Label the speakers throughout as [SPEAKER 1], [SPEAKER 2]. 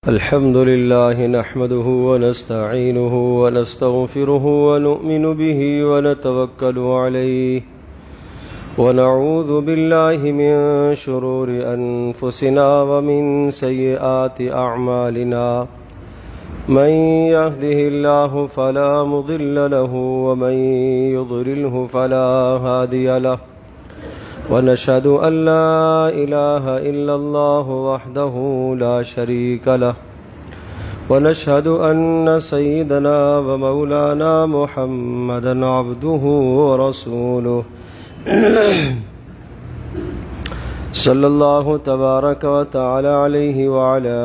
[SPEAKER 1] الحمد لله نحمده ونستعينه ونستغفره ونؤمن به ونتوكل عليه ونعوذ بالله من شرور أنفسنا ومن سيئات أعمالنا من يهده الله فلا مضل له ومن يضلله فلا هادي له ونشهد أن لا إله إلا الله وحده لا شريك له ونشهد أن سيدنا ومولانا محمدا عبده ورسوله صلى الله تبارك وتعالى عليه وعلى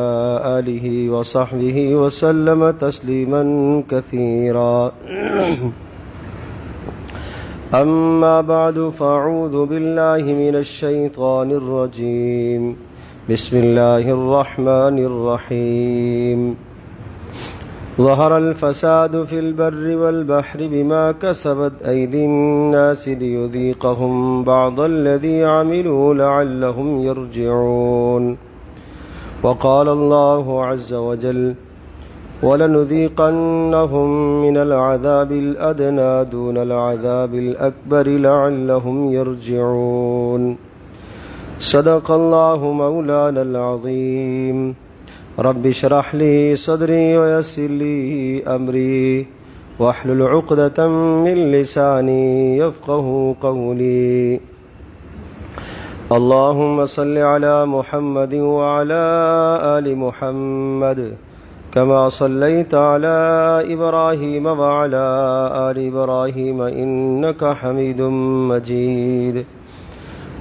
[SPEAKER 1] آله وصحبه وسلم تسليما كثيرا أما بعد فأعوذ بالله من الشيطان الرجيم بسم الله الرحمن الرحيم ظهر الفساد في البر والبحر بما كسبت أيدي الناس ليذيقهم بعض الذي عملوا لعلهم يرجعون وقال الله عز وجل وَلَنُذِيقَنَّهُمْ مِنَ الْعَذَابِ الْأَدْنَى دُونَ الْعَذَابِ الْأَكْبَرِ لَعَلَّهُمْ يَرْجِعُونَ صدق الله مولانا العظيم رب اشرح لي صدري ويسر لي أمري واحلل عقدة من لساني يفقه قولي اللهم صل على محمد وعلى آل محمد كما صليت على إبراهيم وعلى آل إبراهيم إنك حميد مجيد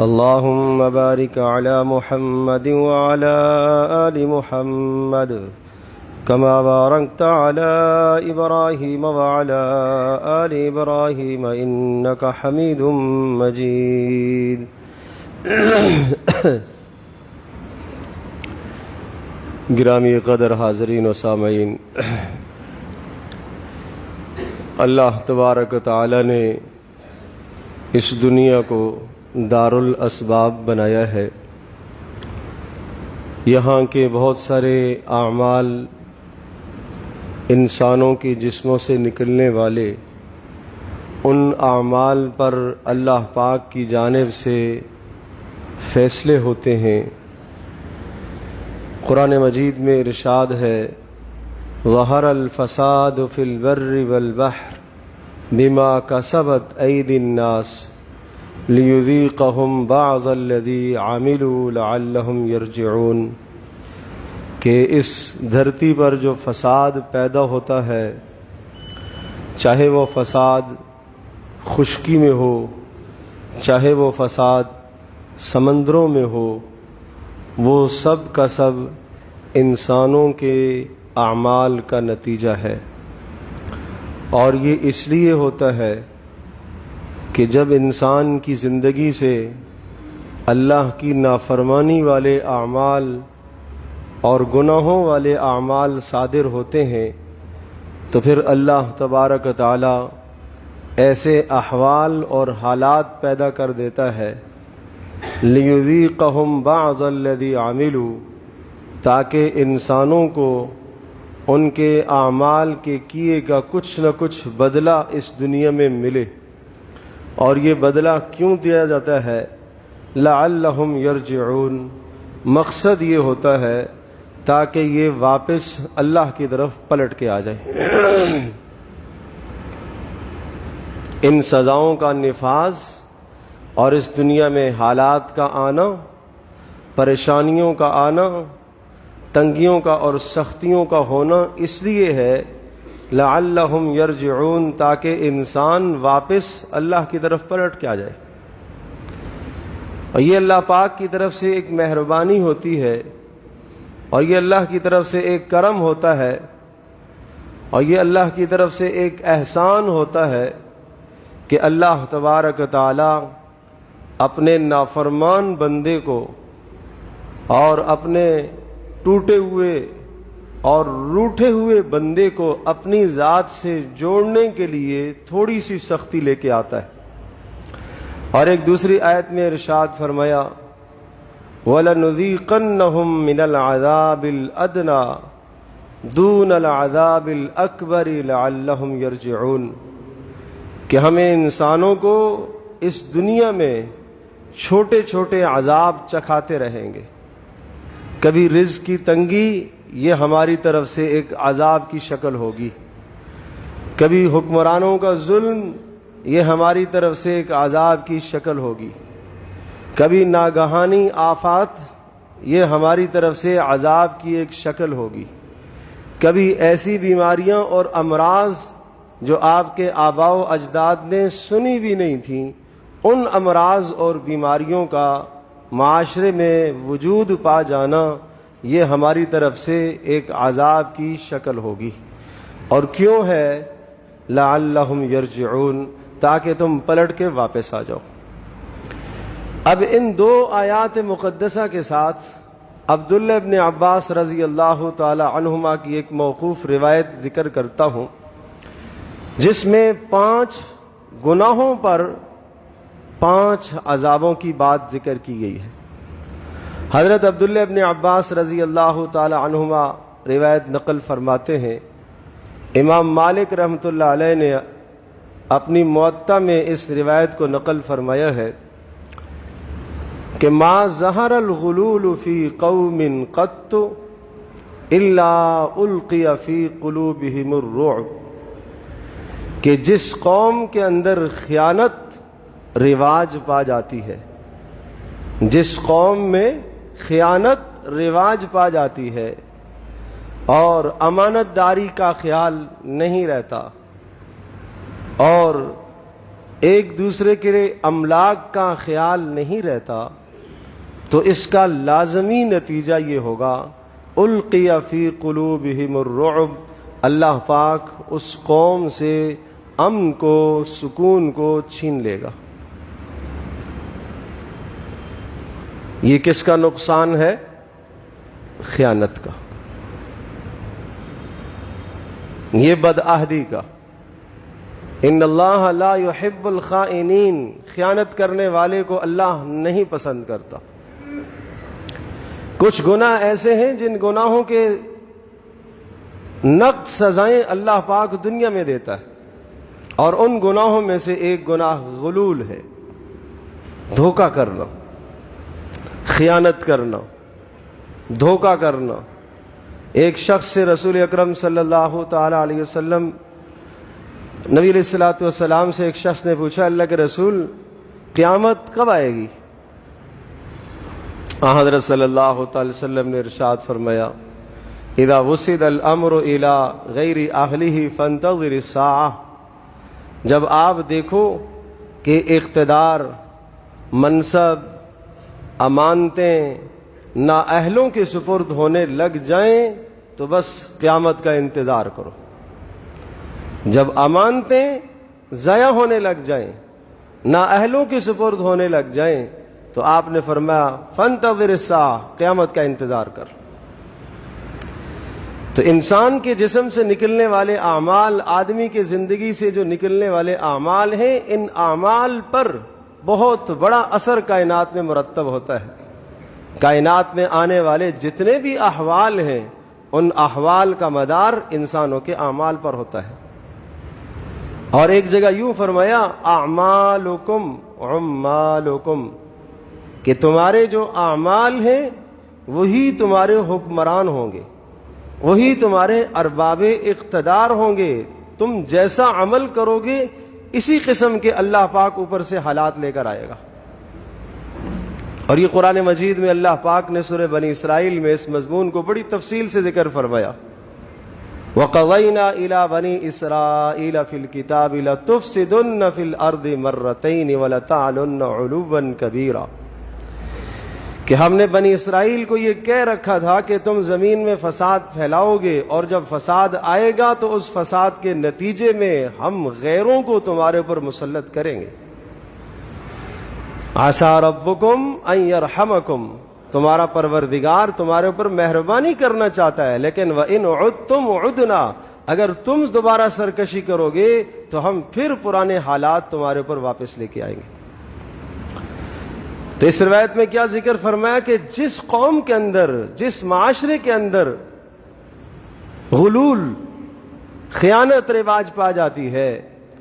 [SPEAKER 1] اللهم بارك على محمد وعلى آل محمد كما باركت على إبراهيم وعلى آل إبراهيم إنك حميد مجيد گرامی قدر حاضرین و سامعین، اللہ تبارک و تعالی نے اس دنیا کو دار الاسباب بنایا ہے۔ یہاں کے بہت سارے اعمال انسانوں کے جسموں سے نکلنے والے ان اعمال پر اللہ پاک کی جانب سے فیصلے ہوتے ہیں۔ قرآن مجید میں ارشاد ہے ظہر الفساد فی البر والبحر بما کسبت ایدی الناس لیذیقہم بعض الذی عملوا لعلہم یرجعون، کہ اس دھرتی پر جو فساد پیدا ہوتا ہے، چاہے وہ فساد خشکی میں ہو، چاہے وہ فساد سمندروں میں ہو، وہ سب کا سب انسانوں کے اعمال کا نتیجہ ہے۔ اور یہ اس لیے ہوتا ہے کہ جب انسان کی زندگی سے اللہ کی نافرمانی والے اعمال اور گناہوں والے اعمال صادر ہوتے ہیں تو پھر اللہ تبارک و تعالی ایسے احوال اور حالات پیدا کر دیتا ہے لِيُذِيقَهُمْ بَعْضَ الَّذِي عَمِلُوا، تاکہ انسانوں کو ان کے اعمال کے کیے کا کچھ نہ کچھ بدلہ اس دنیا میں ملے۔ اور یہ بدلہ کیوں دیا جاتا ہے؟ لَعَلَّهُمْ يَرْجِعُونَ، مقصد یہ ہوتا ہے تاکہ یہ واپس اللہ کی طرف پلٹ کے آ جائے۔ ان سزاؤں کا نفاذ اور اس دنیا میں حالات کا آنا، پریشانیوں کا آنا، تنگیوں کا اور سختیوں کا ہونا اس لیے ہے لعلہم یرجعون، تاکہ انسان واپس اللہ کی طرف پلٹ کے آ جائے۔ اور یہ اللہ پاک کی طرف سے ایک مہربانی ہوتی ہے، اور یہ اللہ کی طرف سے ایک کرم ہوتا ہے، اور یہ اللہ کی طرف سے ایک احسان ہوتا ہے کہ اللہ تبارک و تعالی اپنے نافرمان بندے کو اور اپنے ٹوٹے ہوئے اور روٹھے ہوئے بندے کو اپنی ذات سے جوڑنے کے لیے تھوڑی سی سختی لے کے آتا ہے۔ اور ایک دوسری آیت میں ارشاد فرمایا وَلَنُذِيقَنَّهُم مِّنَ الْعَذَابِ الْأَدْنَىٰ دُونَ الْعَذَابِ الْأَكْبَرِ لَعَلَّهُمْ يَرْجِعُونَ کہ ہمیں انسانوں کو اس دنیا میں چھوٹے چھوٹے عذاب چکھاتے رہیں گے. کبھی رزق کی تنگی، یہ ہماری طرف سے ایک عذاب کی شکل ہوگی. کبھی حکمرانوں کا ظلم، یہ ہماری طرف سے ایک عذاب کی شکل ہوگی. کبھی ناگہانی آفات، یہ ہماری طرف سے عذاب کی ایک شکل ہوگی. کبھی ایسی بیماریاں اور امراض جو آپ کے آباء و اجداد نے سنی بھی نہیں تھیں، ان امراض اور بیماریوں کا معاشرے میں وجود پا جانا، یہ ہماری طرف سے ایک عذاب کی شکل ہوگی. اور کیوں ہے؟ لعلہم یرجعون، تاکہ تم پلٹ کے واپس آ جاؤ. اب ان دو آیات مقدسہ کے ساتھ عبداللہ ابن عباس رضی اللہ تعالی عنہما کی ایک موقوف روایت ذکر کرتا ہوں، جس میں 5 گناہوں پر 5 عذابوں کی بات ذکر کی گئی ہے. حضرت عبداللہ ابن عباس رضی اللہ تعالی عنہما روایت نقل فرماتے ہیں، امام مالک رحمۃ اللہ علیہ نے اپنی موطا میں اس روایت کو نقل فرمایا ہے کہ ما ظہر الغلول فی قوم قط الا القی فی قلوبہم الرعب، کہ جس قوم کے اندر خیانت رواج پا جاتی ہے، جس قوم میں خیانت رواج پا جاتی ہے اور امانت داری کا خیال نہیں رہتا اور ایک دوسرے کے املاک کا خیال نہیں رہتا، تو اس کا لازمی نتیجہ یہ ہوگا القی فی قلوبہم الرعب، اللہ پاک اس قوم سے امن کو، سکون کو چھین لے گا. یہ کس کا نقصان ہے؟ خیانت کا، یہ بدعہدی کا. ان اللہ لا يحب الخائنین، خیانت کرنے والے کو اللہ نہیں پسند کرتا. کچھ گناہ ایسے ہیں جن گناہوں کے نقد سزائیں اللہ پاک دنیا میں دیتا ہے، اور ان گناہوں میں سے ایک گناہ غلول ہے، دھوکہ کرنا، خیانت کرنا، دھوکہ کرنا. ایک شخص سے رسول اکرم صلی اللہ تعالی علیہ وسلم، نبی علیہ الصلوۃ والسلام سے ایک شخص نے پوچھا، اللہ کے رسول قیامت کب آئے گی؟ حضرت صلی اللہ تعالی وسلم نے ارشاد فرمایا، اذا وسد الامر الى غیر اہلہ فانتظر الساعہ، جب آپ دیکھو کہ اقتدار، منصب، امانتیں نااہلوں کے سپرد ہونے لگ جائیں تو بس قیامت کا انتظار کرو. جب امانتیں ضائع ہونے لگ جائیں، نااہلوں کے سپرد ہونے لگ جائیں، تو آپ نے فرمایا فانتظر الساعہ، قیامت کا انتظار کر. تو انسان کے جسم سے نکلنے والے اعمال، آدمی کے زندگی سے جو نکلنے والے اعمال ہیں، ان اعمال پر بہت بڑا اثر کائنات میں مرتب ہوتا ہے. کائنات میں آنے والے جتنے بھی احوال ہیں، ان احوال کا مدار انسانوں کے اعمال پر ہوتا ہے. اور ایک جگہ یوں فرمایا، اعمالکم عمالکم، کہ تمہارے جو اعمال ہیں وہی تمہارے حکمران ہوں گے، وہی تمہارے ارباب اقتدار ہوں گے. تم جیسا عمل کرو گے اسی قسم کے اللہ پاک اوپر سے حالات لے کر آئے گا. اور یہ قرآن مجید میں اللہ پاک نے سورہ بنی اسرائیل میں اس مضمون کو بڑی تفصیل سے ذکر فرمایا. وَقَضَيْنَا إِلَىٰ بَنِي إِسْرَائِيلَ فِي الْكِتَابِ لَتُفْسِدُنَّ فِي الْأَرْضِ مَرَّتَيْنِ وَلَتَعْلُنَّ عُلُوًّا كَبِيرًا، کہ ہم نے بنی اسرائیل کو یہ کہہ رکھا تھا کہ تم زمین میں فساد پھیلاؤ گے، اور جب فساد آئے گا تو اس فساد کے نتیجے میں ہم غیروں کو تمہارے اوپر مسلط کریں گے. عَسَىٰ رَبُّكُمْ أَن يَرْحَمَكُمْ، تمہارا پروردگار تمہارے اوپر مہربانی کرنا چاہتا ہے، لیکن وَإِنْ عُدْتُمْ عُدْنَا، اگر تم دوبارہ سرکشی کرو گے تو ہم پھر پرانے حالات تمہارے اوپر واپس لے کے آئیں گے. تو اس روایت میں کیا ذکر فرمایا کہ جس قوم کے اندر، جس معاشرے کے اندر غلول، خیانت رواج پا جاتی ہے،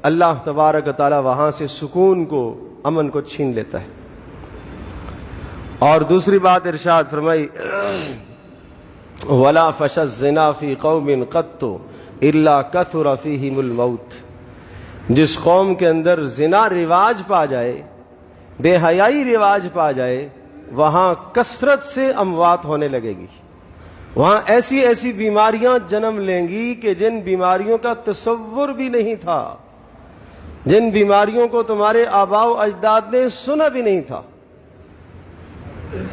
[SPEAKER 1] اللہ تبارک و تعالی وہاں سے سکون کو، امن کو چھین لیتا ہے۔ اور دوسری بات ارشاد فرمائی وَلَا فَشَ الزِّنَا فِي قَوْمٍ قَطُّ إِلَّا كَثُرَ فِيهِمُ الْمَوْتِ، جس قوم کے اندر زنا رواج پا جائے، بے حیائی رواج پا جائے، وہاں کثرت سے اموات ہونے لگے گی، وہاں ایسی ایسی بیماریاں جنم لیں گی کہ جن بیماریوں کا تصور بھی نہیں تھا، جن بیماریوں کو تمہارے آباء و اجداد نے سنا بھی نہیں تھا۔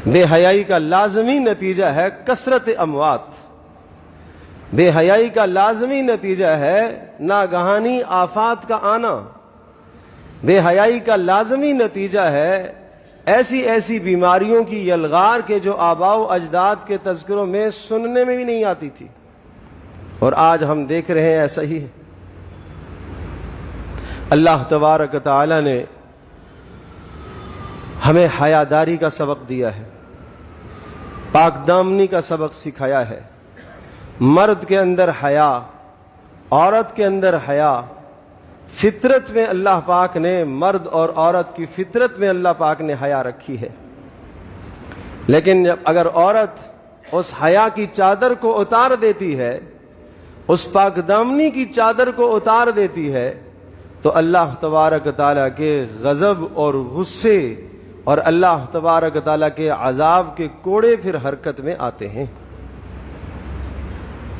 [SPEAKER 1] بے حیائی کا لازمی نتیجہ ہے کثرت اموات، بے حیائی کا لازمی نتیجہ ہے ناگہانی آفات کا آنا، بے حیائی کا لازمی نتیجہ ہے ایسی ایسی بیماریوں کی یلغار کے جو آباء و اجداد کے تذکروں میں سننے میں بھی نہیں آتی تھی، اور آج ہم دیکھ رہے ہیں ایسا ہی ہے۔ اللہ تبارک و تعالی نے ہمیں حیاداری کا سبق دیا ہے، پاک دامنی کا سبق سکھایا ہے۔ مرد کے اندر حیا، عورت کے اندر حیا، فطرت میں اللہ پاک نے، مرد اور عورت کی فطرت میں اللہ پاک نے حیا رکھی ہے، لیکن اگر عورت اس حیا کی چادر کو اتار دیتی ہے، اس پاک دامنی کی چادر کو اتار دیتی ہے، تو اللہ تبارک تعالیٰ کے غضب اور غصے اور اللہ تبارک تعالیٰ کے عذاب کے کوڑے پھر حرکت میں آتے ہیں۔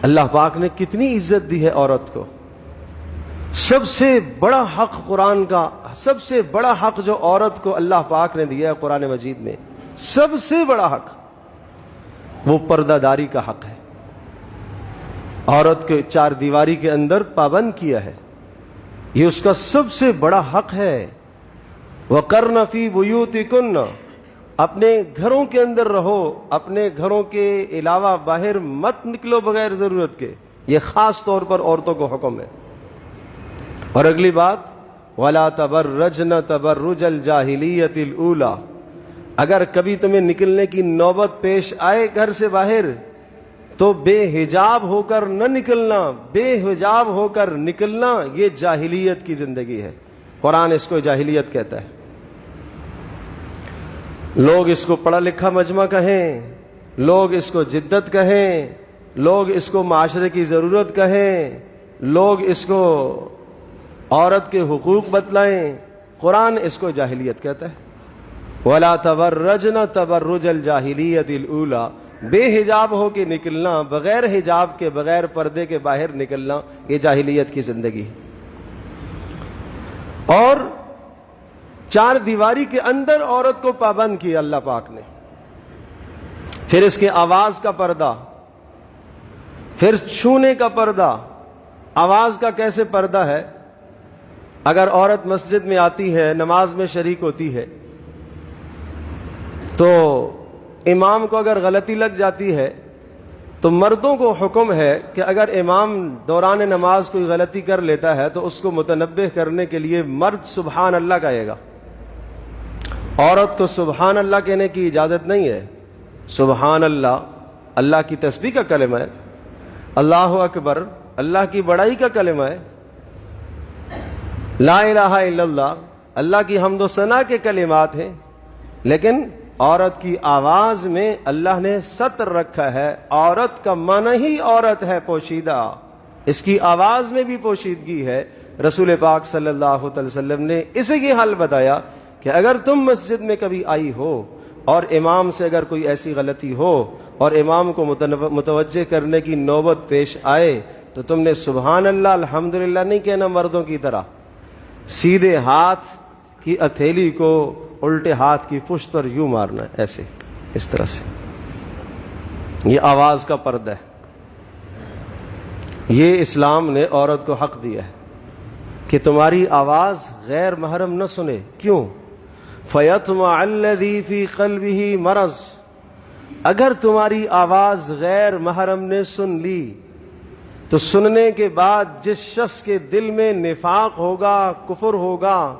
[SPEAKER 1] اللہ پاک نے کتنی عزت دی ہے عورت کو۔ سب سے بڑا حق قرآن کا، سب سے بڑا حق جو عورت کو اللہ پاک نے دیا ہے قرآن مجید میں، سب سے بڑا حق وہ پردہ داری کا حق ہے۔ عورت کے چار دیواری کے اندر پابند کیا ہے، یہ اس کا سب سے بڑا حق ہے۔ وَقَرْنَ فِي بُيُوتِكُنَّ، اپنے گھروں کے اندر رہو، اپنے گھروں کے علاوہ باہر مت نکلو بغیر ضرورت کے، یہ خاص طور پر عورتوں کو حکم ہے۔ اور اگلی بات وَلَا تَبَرَّجْنَ تَبَرُّجَ الْجَاهِلِيَّةِ الْأُولَى، اگر کبھی تمہیں نکلنے کی نوبت پیش آئے گھر سے باہر تو بے حجاب ہو کر نہ نکلنا، بے حجاب ہو کر نکلنا یہ جاہلیت کی زندگی ہے۔ قرآن اس کو جاہلیت کہتا ہے۔ لوگ اس کو پڑھا لکھا مجمع کہیں، لوگ اس کو جدت کہیں، لوگ اس کو معاشرے کی ضرورت کہیں، لوگ اس کو عورت کے حقوق بتلائیں، قرآن اس کو جاہلیت کہتا ہے۔ وَلَا تَبَرَّجْنَ تَبَرُّجَ الْجَاهِلِيَّةِ الْأُولَى، بے حجاب ہو کے نکلنا، بغیر حجاب کے، بغیر پردے کے باہر نکلنا یہ جاہلیت کی زندگی ہے۔ اور چار دیواری کے اندر عورت کو پابند کیا اللہ پاک نے۔ پھر اس کے آواز کا پردہ، پھر چھونے کا پردہ۔ آواز کا کیسے پردہ ہے؟ اگر عورت مسجد میں آتی ہے، نماز میں شریک ہوتی ہے، تو امام کو اگر غلطی لگ جاتی ہے تو مردوں کو حکم ہے کہ اگر امام دوران نماز کوئی غلطی کر لیتا ہے تو اس کو متنبہ کرنے کے لیے مرد سبحان اللہ کہے گا، عورت کو سبحان اللہ کہنے کی اجازت نہیں ہے۔ سبحان اللہ اللہ کی تسبیح کا کلمہ ہے، اللہ اکبر اللہ کی بڑائی کا کلمہ ہے، لا الہ الا اللہ اللہ کی حمد و ثنا کے کلمات ہیں، لیکن عورت کی آواز میں اللہ نے ستر رکھا ہے۔ عورت کا معنی ہی عورت ہے پوشیدہ، اس کی آواز میں بھی پوشیدگی ہے۔ رسول پاک صلی اللہ علیہ وسلم نے اسے یہ حل بتایا کہ اگر تم مسجد میں کبھی آئی ہو اور امام سے اگر کوئی ایسی غلطی ہو اور امام کو متوجہ کرنے کی نوبت پیش آئے تو تم نے سبحان اللہ الحمدللہ نہیں کہنا مردوں کی طرح، سیدھے ہاتھ کی ہتھیلی کو الٹے ہاتھ کی پشت پر یوں مارنا ہے، ایسے اس طرح سے۔ یہ آواز کا پردہ ہے۔ یہ اسلام نے عورت کو حق دیا ہے کہ تمہاری آواز غیر محرم نہ سنے۔ کیوں؟ فَيَطْمَعَ الَّذِي فِي قَلْبِهِ مَرَضٌ، اگر تمہاری آواز غیر محرم نے سن لی تو سننے کے بعد جس شخص کے دل میں نفاق ہوگا، کفر ہوگا،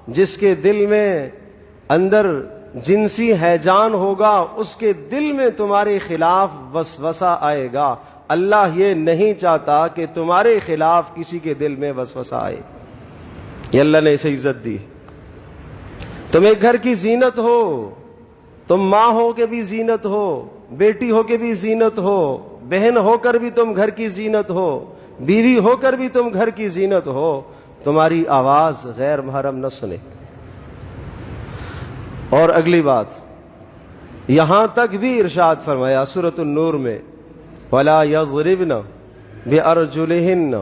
[SPEAKER 1] جس کے دل میں اندر جنسی ہیجان ہوگا اس کے دل میں تمہارے خلاف وسوسہ آئے گا. اللہ یہ نہیں چاہتا کہ تمہارے خلاف کسی کے دل میں وسوسہ آئے. یہ اللہ نے اسے عزت دی. تم ایک گھر کی زینت ہو, تم ماں ہو کے بھی زینت ہو, بیٹی ہو کے بھی زینت ہو, بہن ہو کر بھی تم گھر کی زینت ہو, بیوی ہو کر بھی تم گھر کی زینت ہو. تمہاری آواز غیر محرم نہ سنے. اور اگلی بات, یہاں تک بھی ارشاد فرمایا سورۃ النور میں, وَلَا يَضْرِبْنَ بِأَرْجُلِهِنَّ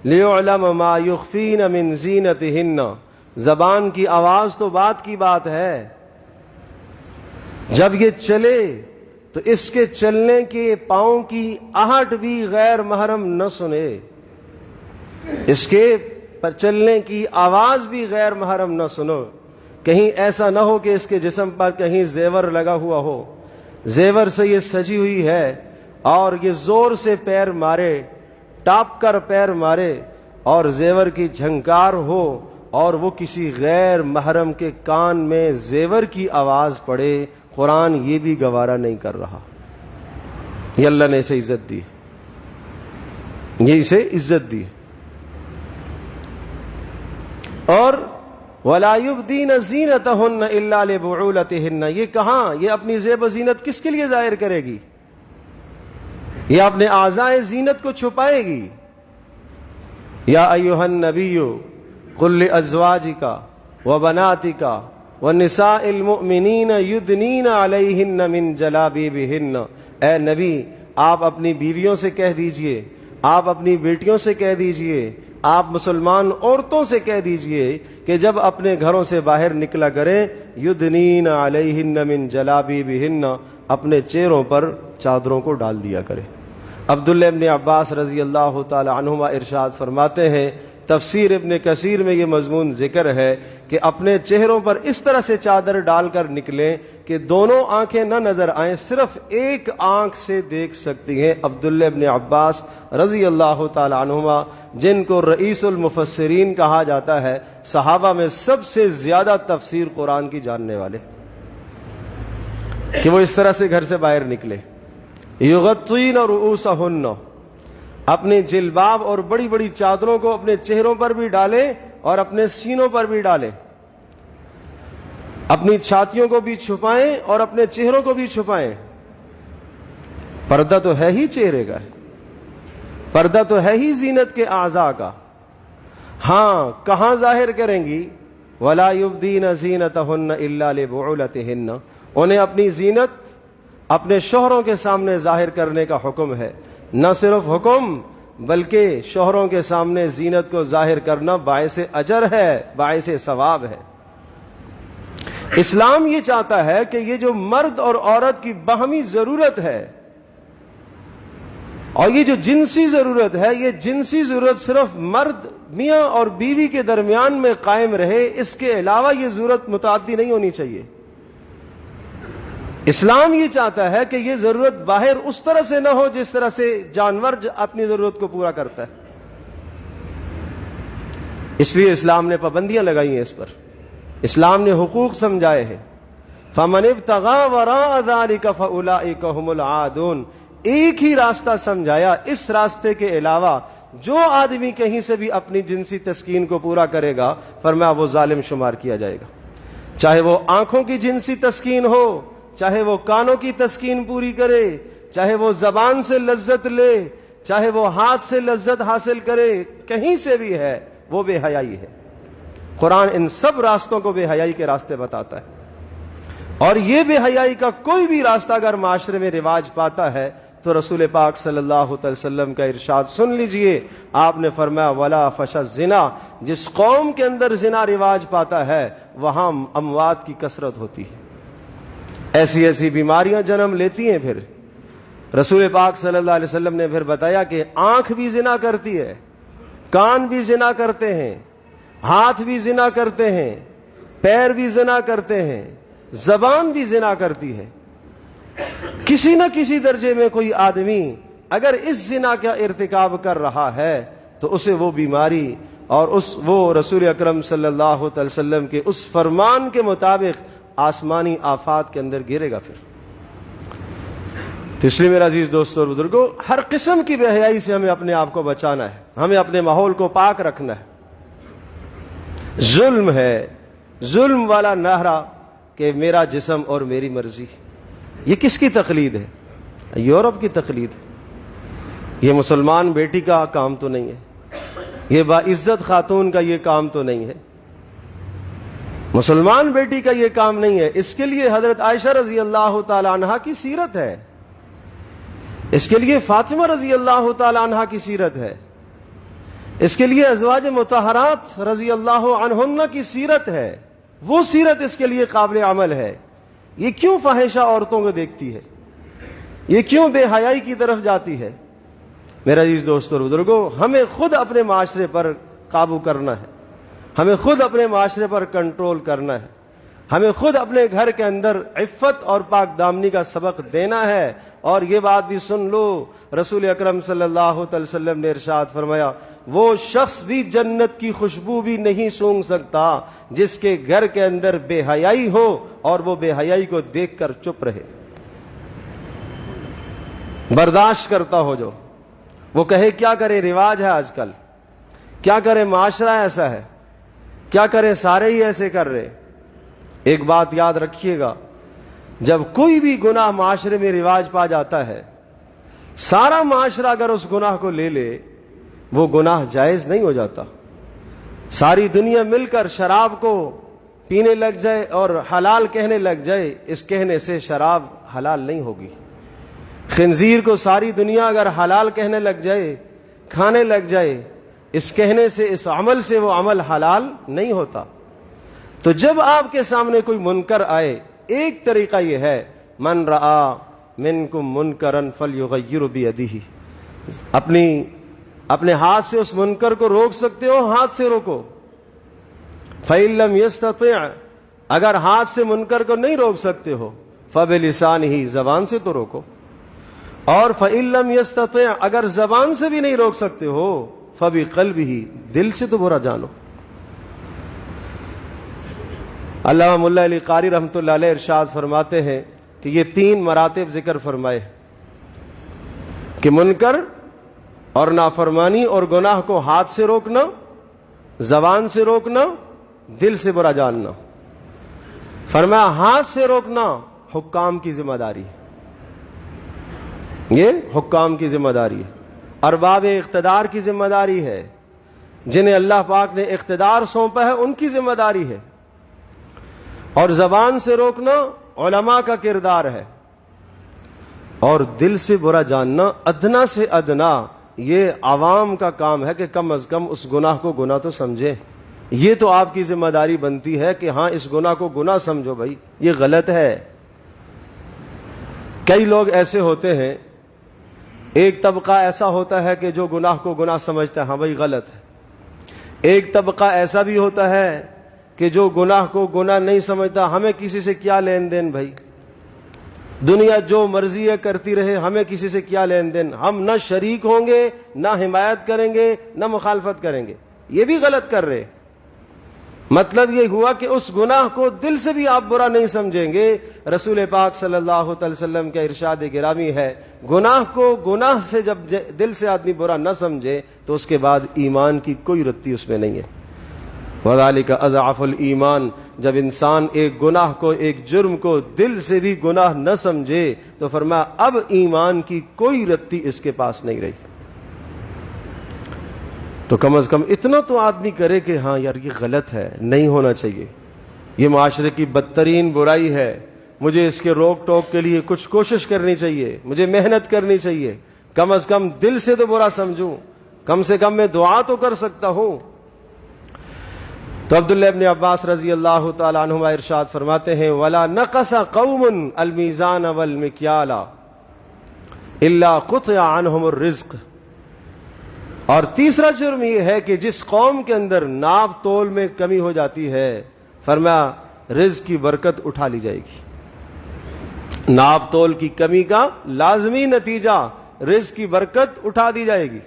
[SPEAKER 1] لِيُعْلَمَ مَا يُخْفِينَ مِنْ زِينَتِهِنَّ. زبان کی آواز تو بات کی بات ہے, جب یہ چلے تو اس کے چلنے کے پاؤں کی آہٹ بھی غیر محرم نہ سنے, اس کے پر چلنے کی آواز بھی غیر محرم نہ سنو. کہیں ایسا نہ ہو کہ اس کے جسم پر کہیں زیور لگا ہوا ہو, زیور سے یہ سجی ہوئی ہے اور یہ زور سے پیر مارے, ٹاپ کر پیر مارے اور زیور کی جھنکار ہو اور وہ کسی غیر محرم کے کان میں زیور کی آواز پڑے. قرآن یہ بھی گوارا نہیں کر رہا. یہ اللہ نے اسے عزت دی, یہ اسے عزت دی. اور وَلَا يُبْدِينَ زِينَتَهُنَّ إِلَّا لِبُعُولَتِهِنَّ. یہ کہاں, یہ اپنی زیب و زینت کس کے لیے ظاہر کرے گی؟ یہ اپنے اعضائے زینت کو چھپائے گی. یا ایھا النبی قل لأزواجک وبناتک ونساء المؤمنین یدنین علیہن من جلابیبہن. اے نبی, آپ اپنی بیویوں سے کہہ دیجئے, آپ اپنی بیٹیوں سے کہہ دیجئے, آپ مسلمان عورتوں سے کہہ دیجئے کہ جب اپنے گھروں سے باہر نکلا کریں, یدنین علیہن من جلابیبہن, اپنے چہروں پر چادروں کو ڈال دیا کرے. عبداللہ ابن عباس رضی اللہ تعالی عنہما ارشاد فرماتے ہیں, تفسیر ابن کثیر میں یہ مضمون ذکر ہے کہ اپنے چہروں پر اس طرح سے چادر ڈال کر نکلیں کہ دونوں آنکھیں نہ نظر آئیں, صرف ایک آنکھ سے دیکھ سکتی ہیں. عبداللہ ابن عباس رضی اللہ تعالی عنہما, جن کو رئیس المفسرین کہا جاتا ہے, صحابہ میں سب سے زیادہ تفسیر قرآن کی جاننے والے, کہ وہ اس طرح سے گھر سے باہر نکلے. یغطین رؤوسہن, اپنے جلباب اور بڑی بڑی چادروں کو اپنے چہروں پر بھی ڈالیں اور اپنے سینوں پر بھی ڈالیں, اپنی چھاتیوں کو بھی چھپائیں اور اپنے چہروں کو بھی چھپائیں. پردہ تو ہے ہی چہرے کا, پردہ تو ہے ہی زینت کے اعضاء کا. ہاں, کہاں ظاہر کریں گی؟ وَلَا يُبْدِينَ زِينَتَهُنَّ إِلَّا لِبُعُولَتِهِنَّ. انہیں اپنی زینت اپنے شوہروں کے سامنے ظاہر کرنے کا حکم ہے. نہ صرف حکم بلکہ شوہروں کے سامنے زینت کو ظاہر کرنا باعث اجر ہے, باعث ثواب ہے. اسلام یہ چاہتا ہے کہ یہ جو مرد اور عورت کی باہمی ضرورت ہے اور یہ جو جنسی ضرورت ہے, یہ جنسی ضرورت صرف مرد میاں اور بیوی کے درمیان میں قائم رہے, اس کے علاوہ یہ ضرورت متعدی نہیں ہونی چاہیے. اسلام یہ چاہتا ہے کہ یہ ضرورت باہر اس طرح سے نہ ہو جس طرح سے جانور اپنی ضرورت کو پورا کرتا ہے. اس لیے اسلام نے پابندیاں لگائی ہیں اس پر, اسلام نے حقوق سمجھائے ہیں. فَمَنِ ابْتَغَىٰ وَرَاءَ ذَلِكَ فَأُولَٰئِكَ هُمُ الْعَادُونَ. ایک ہی راستہ سمجھایا, اس راستے کے علاوہ جو آدمی کہیں سے بھی اپنی جنسی تسکین کو پورا کرے گا, فرمایا وہ ظالم شمار کیا جائے گا. چاہے وہ آنکھوں کی جنسی تسکین ہو, چاہے وہ کانوں کی تسکین پوری کرے, چاہے وہ زبان سے لذت لے, چاہے وہ ہاتھ سے لذت حاصل کرے, کہیں سے بھی ہے وہ بے حیائی ہے. قرآن ان سب راستوں کو بے حیائی کے راستے بتاتا ہے. اور یہ بے حیائی کا کوئی بھی راستہ اگر معاشرے میں رواج پاتا ہے تو رسول پاک صلی اللہ علیہ وسلم کا ارشاد سن لیجئے. آپ نے فرمایا ولا فش الزنا, جس قوم کے اندر زنا رواج پاتا ہے وہاں اموات کی کثرت ہوتی ہے, ایسی ایسی بیماریاں جنم لیتی ہیں. پھر رسول پاک صلی اللہ علیہ وسلم نے پھر بتایا کہ آنکھ بھی زنا کرتی ہے, کان بھی زنا کرتے ہیں, ہاتھ بھی زنا کرتے ہیں, پیر بھی زنا کرتے ہیں, زبان بھی زنا کرتی ہے. کسی نہ کسی درجے میں کوئی آدمی اگر اس زنا کا ارتکاب کر رہا ہے تو اسے وہ بیماری اور وہ رسول اکرم صلی اللہ علیہ وسلم کے اس فرمان کے مطابق آسمانی آفات کے اندر گرے گا پھر. تو اس لیے میرا عزیز دوستو اور بزرگوں، ہر قسم کی بے حیائی سے ہمیں اپنے آپ کو بچانا ہے، ہمیں اپنے ماحول کو پاک رکھنا ہے. ظلم ہے، ظلم والا نعرہ کہ میرا جسم اور میری مرضی، یہ کس کی تقلید ہے؟ یورپ کی تقلید ہے. یہ مسلمان بیٹی کا کام تو نہیں ہے، یہ باعزت خاتون کا یہ کام تو نہیں ہے، مسلمان بیٹی کا یہ کام نہیں ہے. اس کے لیے حضرت عائشہ رضی اللہ تعالی عنہا کی سیرت ہے، اس کے لیے فاطمہ رضی اللہ تعالی عنہا کی سیرت ہے، اس کے لیے ازواج مطہرات رضی اللہ عنہن کی سیرت ہے. وہ سیرت اس کے لیے قابل عمل ہے. یہ کیوں فاحشہ عورتوں کو دیکھتی ہے؟ یہ کیوں بے حیائی کی طرف جاتی ہے؟ میرا عزیز دوستو اور بزرگوں، ہمیں خود اپنے معاشرے پر قابو کرنا ہے، ہمیں خود اپنے معاشرے پر کنٹرول کرنا ہے، ہمیں خود اپنے گھر کے اندر عفت اور پاک دامنی کا سبق دینا ہے. اور یہ بات بھی سن لو، رسول اکرم صلی اللہ علیہ وسلم نے ارشاد فرمایا، وہ شخص بھی جنت کی خوشبو بھی نہیں سونگھ سکتا جس کے گھر کے اندر بے حیائی ہو اور وہ بے حیائی کو دیکھ کر چپ رہے، برداشت کرتا ہو. جو وہ کہے کیا کرے، رواج ہے آج کل، کیا کرے معاشرہ ایسا ہے، کیا کرے سارے ہی ایسے کر رہے. ایک بات یاد رکھیے گا، جب کوئی بھی گناہ معاشرے میں رواج پا جاتا ہے، سارا معاشرہ اگر اس گناہ کو لے لے، وہ گناہ جائز نہیں ہو جاتا. ساری دنیا مل کر شراب کو پینے لگ جائے اور حلال کہنے لگ جائے، اس کہنے سے شراب حلال نہیں ہوگی. خنزیر کو ساری دنیا اگر حلال کہنے لگ جائے، کھانے لگ جائے، اس کہنے سے، اس عمل سے وہ عمل حلال نہیں ہوتا. تو جب آپ کے سامنے کوئی منکر آئے، ایک طریقہ یہ ہے، من رآ منکم منکرن فلیغیر بیدہ، اپنے ہاتھ سے اس منکر کو روک سکتے ہو، ہاتھ سے روکو. فإن لم یستطع، اگر ہاتھ سے منکر کو نہیں روک سکتے ہو، فبلسانہ، زبان سے تو روکو. اور فإن لم یستطع، اگر زبان سے بھی نہیں روک سکتے ہو، فبقلبہ، دل سے تو برا جانو. علامہ ملا علی قاری رحمۃ اللہ علیہ ارشاد فرماتے ہیں کہ یہ 3 مراتب ذکر فرمائے کہ منکر اور نافرمانی اور گناہ کو ہاتھ سے روکنا، زبان سے روکنا، دل سے برا جاننا. فرمایا ہاتھ سے روکنا حکام کی ذمہ داری ہے، یہ حکام کی ذمہ داری ہے، ارباب اقتدار کی ذمہ داری ہے، جنہیں اللہ پاک نے اقتدار سونپا ہے ان کی ذمہ داری ہے. اور زبان سے روکنا علماء کا کردار ہے. اور دل سے برا جاننا ادنا سے ادنا یہ عوام کا کام ہے کہ کم از کم اس گناہ کو گناہ تو سمجھے. یہ تو آپ کی ذمہ داری بنتی ہے کہ ہاں اس گناہ کو گناہ سمجھو، بھائی یہ غلط ہے. کئی لوگ ایسے ہوتے ہیں، ایک طبقہ ایسا ہوتا ہے کہ جو گناہ کو گناہ سمجھتا ہے، ہاں بھائی غلط ہے. ایک طبقہ ایسا بھی ہوتا ہے کہ جو گناہ کو گناہ نہیں سمجھتا، ہمیں کسی سے کیا لین دین بھائی، دنیا جو مرضی ہے کرتی رہے، ہمیں کسی سے کیا لین دین، ہم نہ شریک ہوں گے، نہ حمایت کریں گے، نہ مخالفت کریں گے. یہ بھی غلط کر رہے. مطلب یہ ہوا کہ اس گناہ کو دل سے بھی آپ برا نہیں سمجھیں گے. رسول پاک صلی اللہ علیہ وسلم کا ارشاد گرامی ہے، گناہ کو گناہ سے جب دل سے آدمی برا نہ سمجھے تو اس کے بعد ایمان کی کوئی رتی اس میں نہیں ہے. وذالک اضعف الایمان، جب انسان ایک گناہ کو، ایک جرم کو دل سے بھی گناہ نہ سمجھے تو فرمایا اب ایمان کی کوئی رتی اس کے پاس نہیں رہی. تو کم از کم اتنا تو آدمی کرے کہ ہاں یار یہ غلط ہے، نہیں ہونا چاہیے، یہ معاشرے کی بدترین برائی ہے، مجھے اس کے روک ٹوک کے لیے کچھ کوشش کرنی چاہیے، مجھے محنت کرنی چاہیے، کم از کم دل سے تو برا سمجھوں، کم سے کم میں دعا تو کر سکتا ہوں. تو عبداللہ ابن عباس رضی اللہ تعالیٰ عنہما ارشاد فرماتے ہیں، وَلَا نَقَصَ قَوْمٌ الْمِيزَانَ وَالْمِكْيَالَ إِلَّا قُطِعَ عَنْهُمُ الرِّزْقُ. اور تیسرا جرم یہ ہے کہ جس قوم کے اندر ناپ تول میں کمی ہو جاتی ہے، فرمایا رزق کی برکت اٹھا لی جائے گی. ناپ تول کی کمی کا لازمی نتیجہ رزق کی برکت اٹھا دی جائے گی.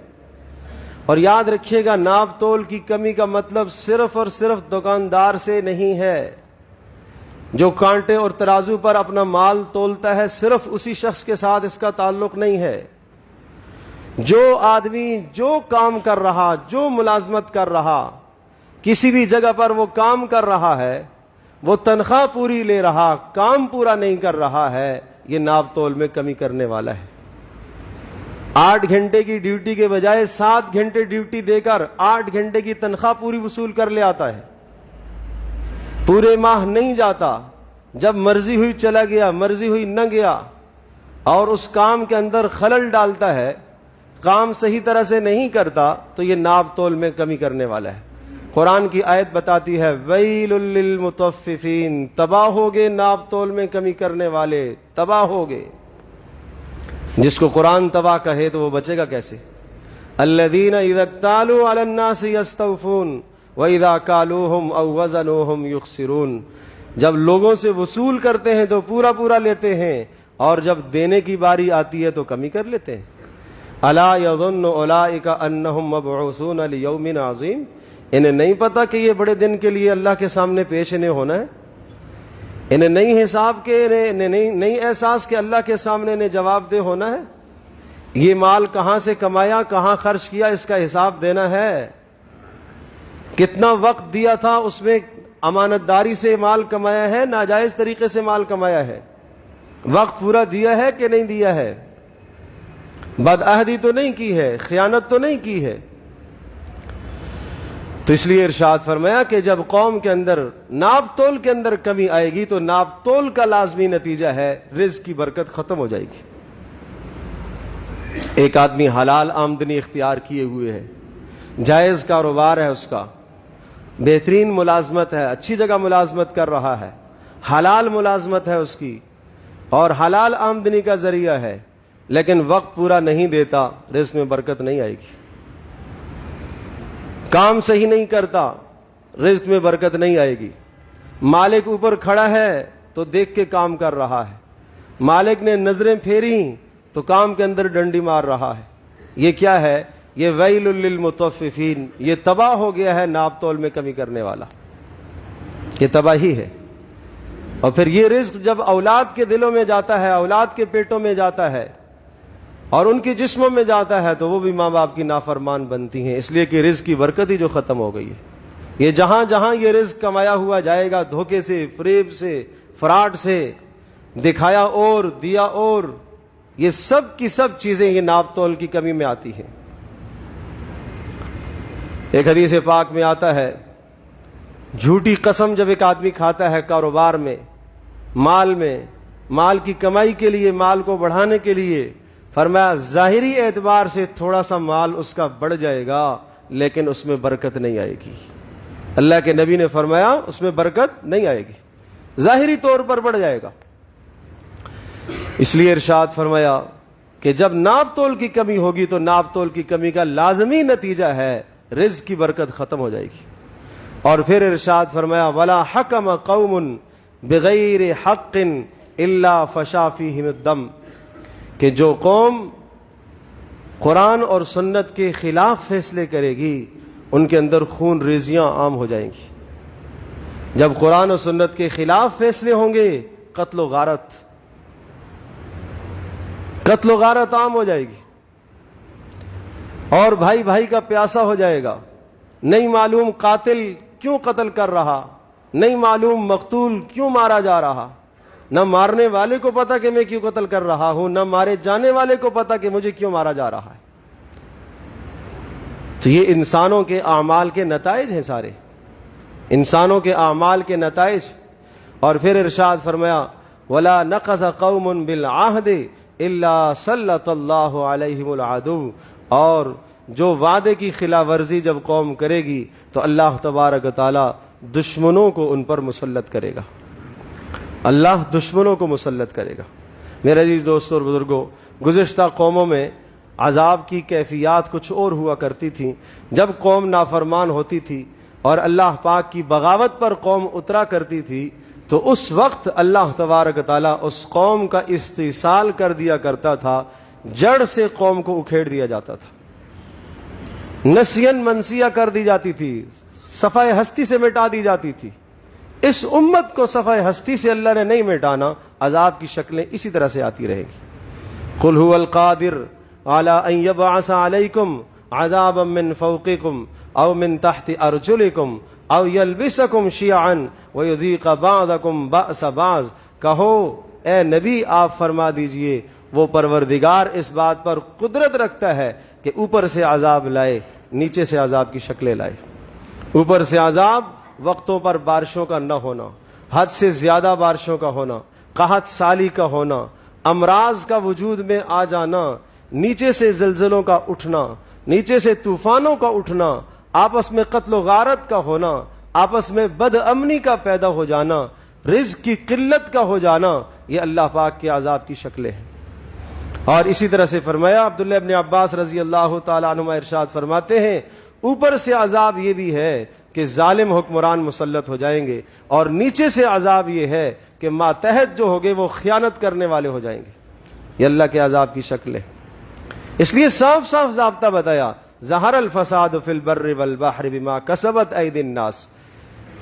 [SPEAKER 1] اور یاد رکھیے گا، ناپ تول کی کمی کا مطلب صرف اور صرف دکاندار سے نہیں ہے. جو کانٹے اور ترازو پر اپنا مال تولتا ہے صرف اسی شخص کے ساتھ اس کا تعلق نہیں ہے. جو آدمی جو کام کر رہا، جو ملازمت کر رہا، کسی بھی جگہ پر وہ کام کر رہا ہے، وہ تنخواہ پوری لے رہا، کام پورا نہیں کر رہا ہے، یہ ناپ تول میں کمی کرنے والا ہے. 8 گھنٹے کی ڈیوٹی کے بجائے 7 گھنٹے ڈیوٹی دے کر 8 گھنٹے کی تنخواہ پوری وصول کر لے آتا ہے. پورے ماہ نہیں جاتا، جب مرضی ہوئی چلا گیا، مرضی ہوئی نہ گیا، اور اس کام کے اندر خلل ڈالتا ہے، کام صحیح طرح سے نہیں کرتا، تو یہ ناپ تول میں کمی کرنے والا ہے. قرآن کی آیت بتاتی ہے ویل للمطففین، تباہ ہوگے ناپ تول میں کمی کرنے والے، تباہ ہوگے. جس کو قرآن تباہ کہے تو وہ بچے گا کیسے؟ الذین اذا اکتالوا علی الناس یستوفون واذا کالوہم او وزنوہم یخسرون. جب لوگوں سے وصول کرتے ہیں تو پورا پورا لیتے ہیں، اور جب دینے کی باری آتی ہے تو کمی کر لیتے ہیں. الا یظن اولئک انہم مبعوثون لیوم عظیم. انہیں نہیں پتا کہ یہ بڑے دن کے لیے اللہ کے سامنے پیش انہیں ہونا ہے؟ انہیں نہیں حساب کے، انہیں نہیں احساس کہ اللہ کے سامنے انہیں جواب دہ ہونا ہے؟ یہ مال کہاں سے کمایا، کہاں خرچ کیا، اس کا حساب دینا ہے. کتنا وقت دیا تھا، اس میں امانت داری سے مال کمایا ہے، ناجائز طریقے سے مال کمایا ہے، وقت پورا دیا ہے کہ نہیں دیا ہے، بدعہدی تو نہیں کی ہے، خیانت تو نہیں کی ہے. تو اس لیے ارشاد فرمایا کہ جب قوم کے اندر ناپ تول کے اندر کمی آئے گی تو ناپ تول کا لازمی نتیجہ ہے رزق کی برکت ختم ہو جائے گی. ایک آدمی حلال آمدنی اختیار کیے ہوئے ہے، جائز کاروبار ہے اس کا، بہترین ملازمت ہے، اچھی جگہ ملازمت کر رہا ہے، حلال ملازمت ہے اس کی اور حلال آمدنی کا ذریعہ ہے، لیکن وقت پورا نہیں دیتا، رزق میں برکت نہیں آئے گی. کام صحیح نہیں کرتا، رزق میں برکت نہیں آئے گی. مالک اوپر کھڑا ہے تو دیکھ کے کام کر رہا ہے، مالک نے نظریں پھیری تو کام کے اندر ڈنڈی مار رہا ہے. یہ کیا ہے؟ یہ ویل للمطففین، یہ تباہ ہو گیا ہے ناپ تول میں کمی کرنے والا، یہ تباہی ہے. اور پھر یہ رزق جب اولاد کے دلوں میں جاتا ہے، اولاد کے پیٹوں میں جاتا ہے اور ان کے جسموں میں جاتا ہے تو وہ بھی ماں باپ کی نافرمان بنتی ہیں، اس لیے کہ رزق کی برکت ہی جو ختم ہو گئی ہے. یہ جہاں جہاں یہ رزق کمایا ہوا جائے گا، دھوکے سے، فریب سے، فراڈ سے، دکھایا اور دیا اور، یہ سب کی سب چیزیں یہ ناپ تول کی کمی میں آتی ہیں. ایک حدیث پاک میں آتا ہے جھوٹی قسم جب ایک آدمی کھاتا ہے کاروبار میں، مال کی کمائی کے لیے، مال کو بڑھانے کے لیے، فرمایا ظاہری اعتبار سے تھوڑا سا مال اس کا بڑھ جائے گا لیکن اس میں برکت نہیں آئے گی. اللہ کے نبی نے فرمایا اس میں برکت نہیں آئے گی، ظاہری طور پر بڑھ جائے گا. اس لیے ارشاد فرمایا کہ جب ناپ تول کی کمی ہوگی تو ناپ تول کی کمی کا لازمی نتیجہ ہے رزق کی برکت ختم ہو جائے گی. اور پھر ارشاد فرمایا ولا حکم قوم بغیر حق الا فشا فیہم الدم، کہ جو قوم قرآن اور سنت کے خلاف فیصلے کرے گی ان کے اندر خون ریزیاں عام ہو جائیں گی. جب قرآن اور سنت کے خلاف فیصلے ہوں گے، قتل و غارت عام ہو جائے گی، اور بھائی بھائی کا پیاسا ہو جائے گا. نہیں معلوم قاتل کیوں قتل کر رہا، نہیں معلوم مقتول کیوں مارا جا رہا، نہ مارنے والے کو پتا کہ میں کیوں قتل کر رہا ہوں، نہ مارے جانے والے کو پتا کہ مجھے کیوں مارا جا رہا ہے. تو یہ انسانوں کے اعمال کے نتائج ہیں، سارے انسانوں کے اعمال کے نتائج. اور پھر ارشاد فرمایا ولا نقض قوم بالعہد الا سلط اللہ علیہم العدو، اور جو وعدے کی خلاف ورزی جب قوم کرے گی تو اللہ تبارک و تعالی دشمنوں کو ان پر مسلط کرے گا، اللہ دشمنوں کو مسلط کرے گا. میرے عزیز دوستوں اور بزرگوں، گزشتہ قوموں میں عذاب کی کیفیات کچھ اور ہوا کرتی تھیں. جب قوم نافرمان ہوتی تھی اور اللہ پاک کی بغاوت پر قوم اترا کرتی تھی تو اس وقت اللہ تبارک تعالیٰ اس قوم کا استئصال کر دیا کرتا تھا، جڑ سے قوم کو اکھیڑ دیا جاتا تھا، نسین منسیہ کر دی جاتی تھی، صفحہ ہستی سے مٹا دی جاتی تھی. اس امت کو صفحہ ہستی سے اللہ نے نہیں مٹانا، عذاب کی شکلیں اسی طرح سے آتی رہیں گی۔ قل هو القادر على ان يبعث عليكم عذابا من فوقكم او من تحت ارجلكم او يلبسكم شيعا ويذيق بعضكم بأس بعض۔ کہو اے نبی آپ فرما دیجئے وہ پروردگار اس بات پر قدرت رکھتا ہے کہ اوپر سے عذاب لائے، نیچے سے عذاب کی شکلیں لائے۔ اوپر سے عذاب وقتوں پر بارشوں کا نہ ہونا، حد سے زیادہ بارشوں کا ہونا، قحط سالی کا ہونا، امراض کا وجود میں آ جانا، نیچے سے زلزلوں کا اٹھنا، نیچے سے طوفانوں کا اٹھنا، آپس میں قتل و غارت کا ہونا، آپس میں بد امنی کا پیدا ہو جانا، رزق کی قلت کا ہو جانا، یہ اللہ پاک کے عذاب کی شکلیں ہیں۔ اور اسی طرح سے فرمایا، عبداللہ ابن عباس رضی اللہ تعالیٰ عنہما ارشاد فرماتے ہیں، اوپر سے عذاب یہ بھی ہے کہ ظالم حکمران مسلط ہو جائیں گے، اور نیچے سے عذاب یہ ہے کہ ماتحت جو ہوگے وہ خیانت کرنے والے ہو جائیں گے۔ یہ اللہ کے عذاب کی شکل ہے۔ اس لیے صاف صاف ضابطہ بتایا، ظہر الفساد فی البر والبحر بما کسبت ایدی الناس،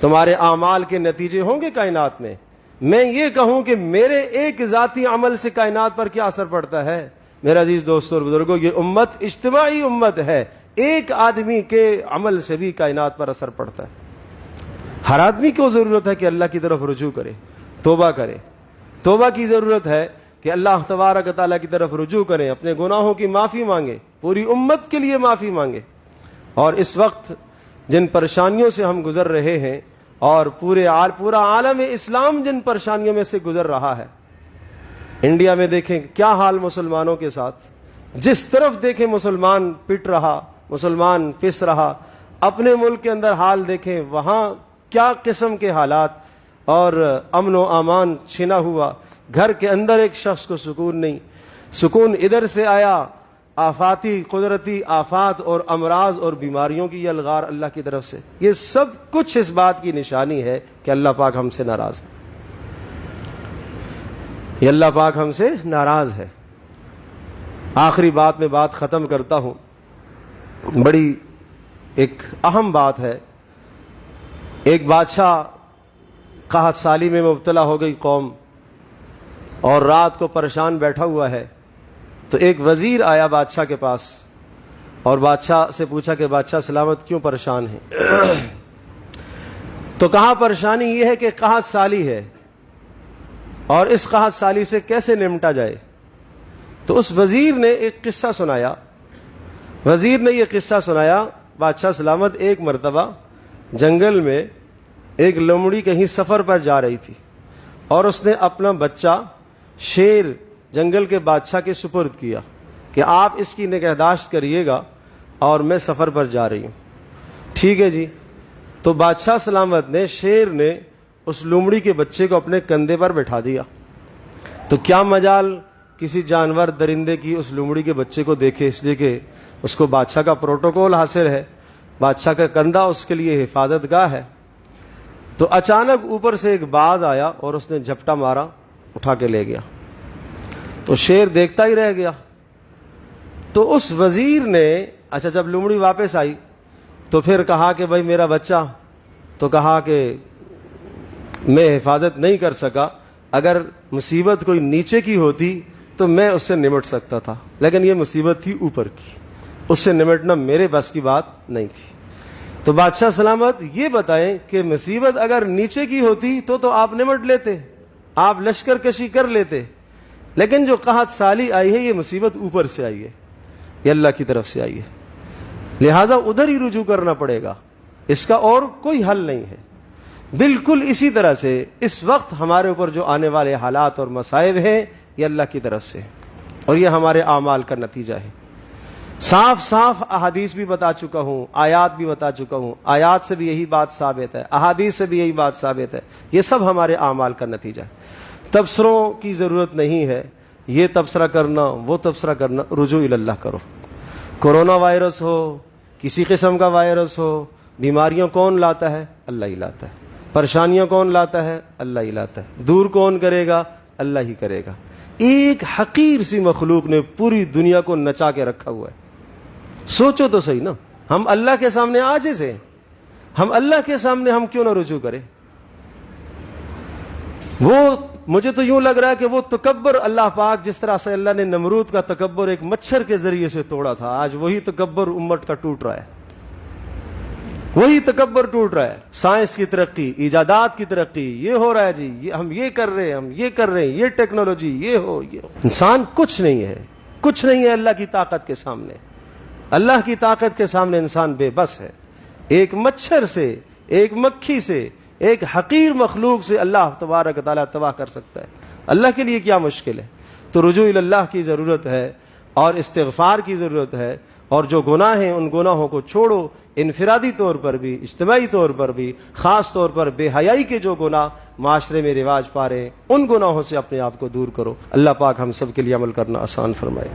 [SPEAKER 1] تمہارے اعمال کے نتیجے ہوں گے کائنات میں۔ میں یہ کہوں کہ میرے ایک ذاتی عمل سے کائنات پر کیا اثر پڑتا ہے؟ میرا عزیز دوستوں اور بزرگوں، یہ امت اجتماعی امت ہے، ایک آدمی کے عمل سے بھی کائنات پر اثر پڑتا ہے۔ ہر آدمی کو ضرورت ہے کہ اللہ کی طرف رجوع کرے، توبہ کرے۔ توبہ کی ضرورت ہے کہ اللہ تبارک و تعالیٰ کی طرف رجوع کریں، اپنے گناہوں کی معافی مانگے، پوری امت کے لیے معافی مانگے۔ اور اس وقت جن پریشانیوں سے ہم گزر رہے ہیں، اور پورا عالم اسلام جن پریشانیوں میں سے گزر رہا ہے، انڈیا میں دیکھیں کیا حال مسلمانوں کے ساتھ، جس طرف دیکھیں مسلمان پٹ رہا، مسلمان پس رہا۔ اپنے ملک کے اندر حال دیکھیں، وہاں کیا قسم کے حالات، اور امن و امان چھنا ہوا، گھر کے اندر ایک شخص کو سکون نہیں۔ سکون ادھر سے آیا، آفاتی قدرتی آفات اور امراض اور بیماریوں کی یہ الغار اللہ کی طرف سے۔ یہ سب کچھ اس بات کی نشانی ہے کہ اللہ پاک ہم سے ناراض ہے، یہ اللہ پاک ہم سے ناراض ہے۔ آخری بات میں بات ختم کرتا ہوں، بڑی ایک اہم بات ہے۔ ایک بادشاہ قحط سالی میں مبتلا ہو گئی قوم، اور رات کو پریشان بیٹھا ہوا ہے، تو ایک وزیر آیا بادشاہ کے پاس، اور بادشاہ سے پوچھا کہ بادشاہ سلامت کیوں پریشان ہیں؟ تو کہا پریشانی یہ ہے کہ قحط سالی ہے، اور اس قحط سالی سے کیسے نمٹا جائے۔ تو اس وزیر نے ایک قصہ سنایا، بادشاہ سلامت ایک مرتبہ جنگل میں ایک لومڑی کہیں سفر پر جا رہی تھی، اور اس نے اپنا بچہ شیر جنگل کے بادشاہ کے سپرد کیا کہ آپ اس کی نگہداشت کریے گا، اور میں سفر پر جا رہی ہوں۔ ٹھیک ہے جی۔ تو بادشاہ سلامت نے، شیر نے اس لومڑی کے بچے کو اپنے کندھے پر بٹھا دیا۔ تو کیا مجال کسی جانور درندے کی اس لومڑی کے بچے کو دیکھے، اس لیے کہ اس کو بادشاہ کا پروٹوکول حاصل ہے، بادشاہ کا کندھا اس کے لیے حفاظت گاہ ہے۔ تو اچانک اوپر سے ایک باز آیا اور اس نے جھپٹا مارا، اٹھا کے لے گیا۔ تو شیر دیکھتا ہی رہ گیا۔ تو اس وزیر نے، اچھا جب لومڑی واپس آئی تو پھر کہا کہ بھائی میرا بچہ، تو کہا کہ میں حفاظت نہیں کر سکا، اگر مصیبت کوئی نیچے کی ہوتی تو میں اس سے نمٹ سکتا تھا، لیکن یہ مصیبت تھی اوپر کی، اس سے نمٹنا میرے بس کی بات نہیں تھی۔ تو بادشاہ سلامت یہ بتائیں کہ مصیبت اگر نیچے کی ہوتی تو آپ نمٹ لیتے، آپ لشکر کشی کر لیتے، لیکن جو قحط سالی آئی ہے یہ مصیبت اوپر سے آئی ہے، یہ اللہ کی طرف سے آئی ہے، لہٰذا ادھر ہی رجوع کرنا پڑے گا، اس کا اور کوئی حل نہیں ہے۔ بالکل اسی طرح سے اس وقت ہمارے اوپر جو آنے والے حالات اور مصائب ہیں یہ اللہ کی طرف سے، اور یہ ہمارے اعمال کا نتیجہ ہے۔ صاف صاف احادیث بھی بتا چکا ہوں، آیات بھی بتا چکا ہوں، آیات سے بھی یہی بات ثابت ہے، احادیث سے بھی یہی بات ثابت ہے، یہ سب ہمارے اعمال کا نتیجہ ہے۔ تبصروں کی ضرورت نہیں ہے، یہ تبصرہ کرنا وہ تبصرہ کرنا، رجوع اللہ کرو۔ کورونا وائرس ہو، کسی قسم کا وائرس ہو، بیماریاں کون لاتا ہے؟ اللہ ہی لاتا ہے۔ پریشانیاں کون لاتا ہے؟ اللہ ہی لاتا ہے۔ دور کون کرے گا؟ اللہ ہی کرے گا۔ ایک حقیر سی مخلوق نے پوری دنیا کو نچا کے رکھا ہوا ہے۔ سوچو تو صحیح نا، ہم اللہ کے سامنے عاجز ہیں، ہم اللہ کے سامنے ہم کیوں نہ رجوع کریں؟ وہ مجھے تو یوں لگ رہا ہے کہ وہ تکبر اللہ پاک جس طرح سے اللہ نے نمرود کا تکبر ایک مچھر کے ذریعے سے توڑا تھا، آج وہی تکبر امت کا ٹوٹ رہا ہے، وہی تکبر ٹوٹ رہا ہے۔ سائنس کی ترقی، ایجادات کی ترقی، یہ ہو رہا ہے جی، ہم یہ کر رہے ہیں، ہم یہ کر رہے ہیں، یہ ٹیکنالوجی، یہ ہو۔ انسان کچھ نہیں ہے، کچھ نہیں ہے اللہ کی طاقت کے سامنے۔ اللہ کی طاقت کے سامنے انسان بے بس ہے۔ ایک مچھر سے، ایک مکھی سے، ایک حقیر مخلوق سے اللہ تبارک تعالیٰ تباہ کر سکتا ہے۔ اللہ کے لیے کیا مشکل ہے؟ تو رجوع اللہ کی ضرورت ہے اور استغفار کی ضرورت ہے، اور جو گناہ ہیں ان گناہوں کو چھوڑو، انفرادی طور پر بھی، اجتماعی طور پر بھی، خاص طور پر بے حیائی کے جو گناہ معاشرے میں رواج پا رہے ہیں ان گناہوں سے اپنے آپ کو دور کرو۔ اللہ پاک ہم سب کے لیے عمل کرنا آسان فرمائے۔